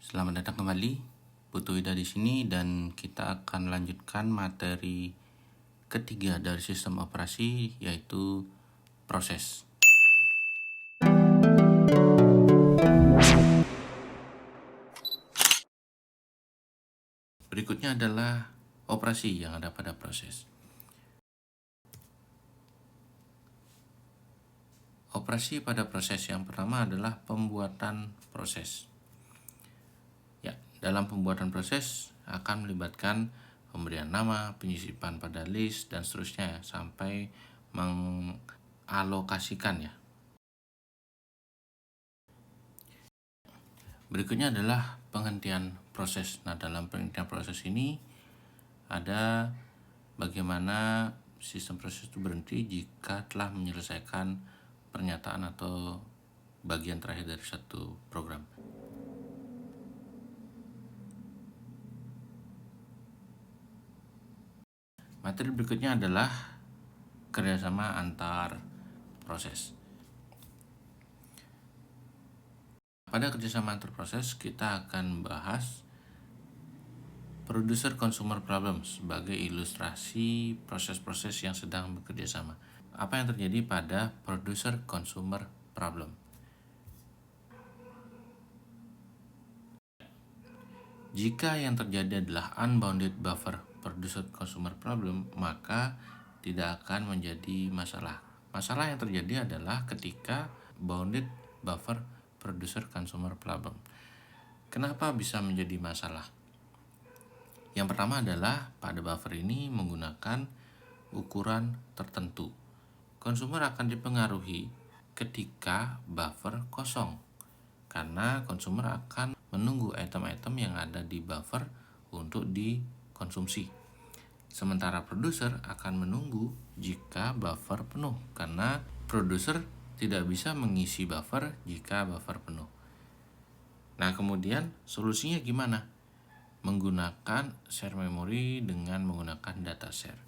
Selamat datang kembali, Putu Ida di sini, dan kita akan lanjutkan materi ketiga dari sistem operasi, yaitu proses. Berikutnya adalah operasi yang ada pada proses. Operasi pada proses yang pertama adalah pembuatan proses. Ya, dalam pembuatan proses akan melibatkan pemberian nama, penyisipan pada list, dan seterusnya sampai mengalokasikan ya. Berikutnya adalah penghentian proses. Nah, dalam penghentian proses ini ada bagaimana sistem proses itu berhenti jika telah menyelesaikan pernyataan atau bagian terakhir dari satu program. Materi berikutnya adalah kerjasama antar proses. Pada kerjasama antar proses kita akan bahas producer consumer problem sebagai ilustrasi proses-proses yang sedang bekerja sama. Apa yang terjadi pada producer consumer problem? Jika yang terjadi adalah unbounded buffer producer consumer problem, maka tidak akan menjadi masalah. Masalah yang terjadi adalah ketika bounded buffer producer consumer problem. Kenapa bisa menjadi masalah? Yang pertama adalah pada buffer ini menggunakan ukuran tertentu. Konsumer akan dipengaruhi ketika buffer kosong, karena konsumer akan menunggu item-item yang ada di buffer untuk dikonsumsi. Sementara produser akan menunggu jika buffer penuh, karena produser tidak bisa mengisi buffer jika buffer penuh. Nah, kemudian solusinya gimana? Menggunakan share memory dengan menggunakan data share.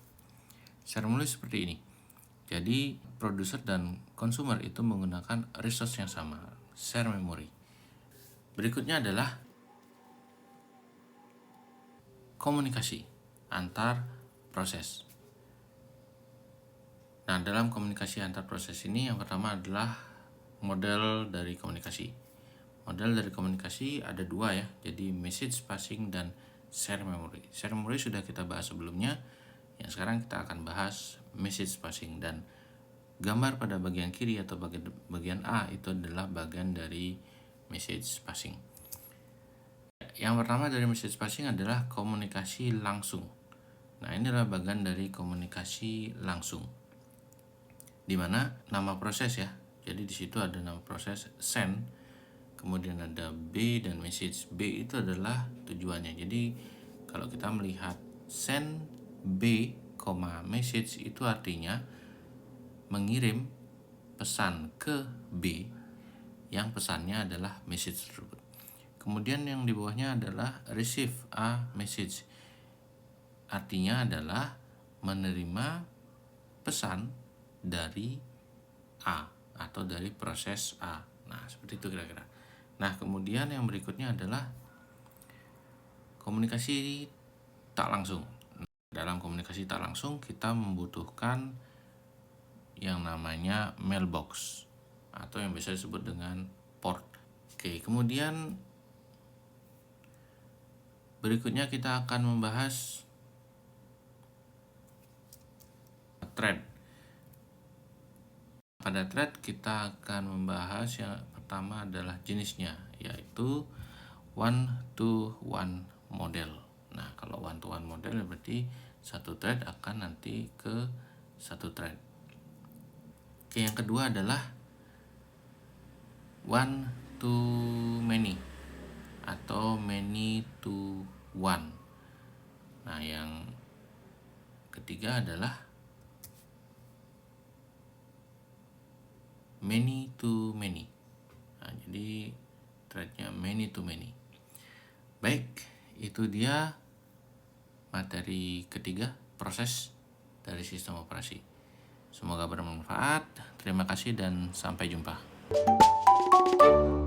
Share memory seperti ini. Jadi produser dan consumer itu menggunakan resource yang sama, share memory. Berikutnya adalah komunikasi antar proses. Nah, dalam komunikasi antar proses ini yang pertama adalah model dari komunikasi. Model dari komunikasi ada dua ya, jadi message passing dan share memory. Share memory sudah kita bahas sebelumnya, yang sekarang kita akan bahas message passing, dan gambar pada bagian kiri atau bagian A itu adalah bagian dari message passing. Yang pertama dari message passing adalah komunikasi langsung. Nah, ini adalah bagian dari komunikasi langsung, di mana nama proses ya. Jadi di situ ada nama proses send, kemudian ada B dan message. B itu adalah tujuannya. Jadi kalau kita melihat send B, message itu artinya mengirim pesan ke B yang pesannya adalah message tersebut. Kemudian yang di bawahnya adalah receive a message. Artinya adalah menerima pesan dari A atau dari proses A. Nah, seperti itu kira-kira. Nah, kemudian yang berikutnya adalah komunikasi tak langsung. Dalam komunikasi tak langsung kita membutuhkan yang namanya mailbox atau yang biasa disebut dengan port. Oke, kemudian berikutnya kita akan membahas thread. Pada thread kita akan membahas yang pertama adalah jenisnya, yaitu one-to-one model. Nah, kalau one-to-one model berarti satu thread akan nanti ke satu thread. Oke, yang kedua adalah one to many atau many to one. Nah, yang ketiga adalah many to many. Nah, jadi threadnya many to many. Baik, itu dia materi ketiga, proses dari sistem operasi. Semoga bermanfaat. Terima kasih dan sampai jumpa. Bye.